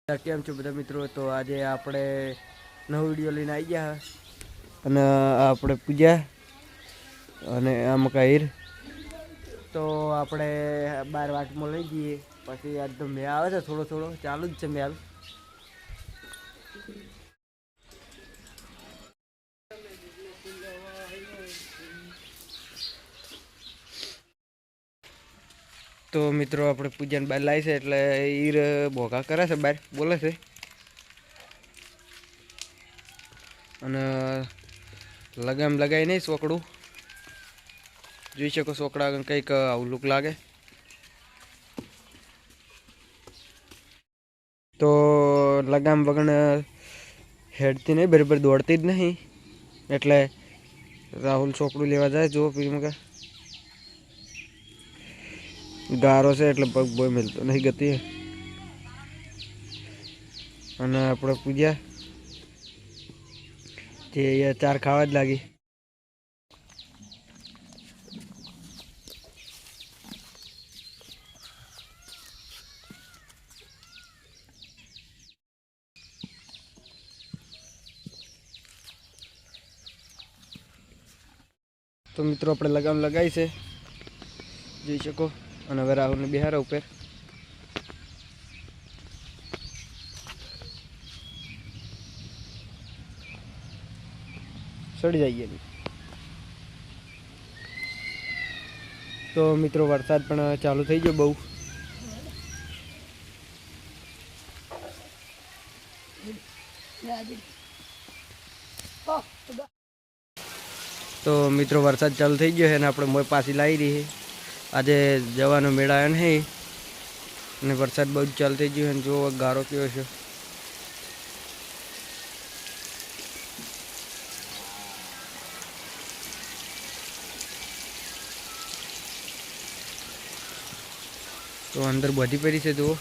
કેમ છો બધા મિત્રો? તો આજે આપણે નવો વિડીયો લઈને આવી ગયા અને આપણે પૂજા અને આ મકાઈર તો આપણે 12 વાટમાં લઈ જઈએ. પછી આજ તો મેળ આવે છે, થોડો થોડો ચાલુ જ છે મેળ. તો મિત્રો આપણે પૂજાને બહાર લાવી છે એટલે ઈર ભોગા કરે છે, બહાર બોલે છે. અને લગામ લગાવી નહીં સોકડું જોઈ શકો. સોકડા કંઈક આવું લુક લાગે. તો લગામ વગણ હેડતી નહીં, બરાબર દોડતી જ નહીં. એટલે રાહુલ સોકડું લેવા જાય. જુઓ પીરમાં કે ગારો છે એટલે પગ બોય મળતો નહીં ગતિ. અને આપણે પૂજા તે ચાર ખાવા જ લાગી. તો મિત્રો આપણે લગામ લગાવી છે, જોઈ શકો. અને હવે રાહુલને બિહારા ઉપર ચડી જઈએ. તો મિત્રો વરસાદ પણ ચાલુ થઈ ગયો બહુ. તો મિત્રો વરસાદ ચાલુ થઈ ગયો છે અને આપણે મોય પાછી લાવી રહી. આજે જવાનો મેળા નહીં અને વરસાદ બહુ જ ચાલુ થઈ ગયો અને જો ગારો કેવો છે. તો અંદર બધી પડી છે જુઓ.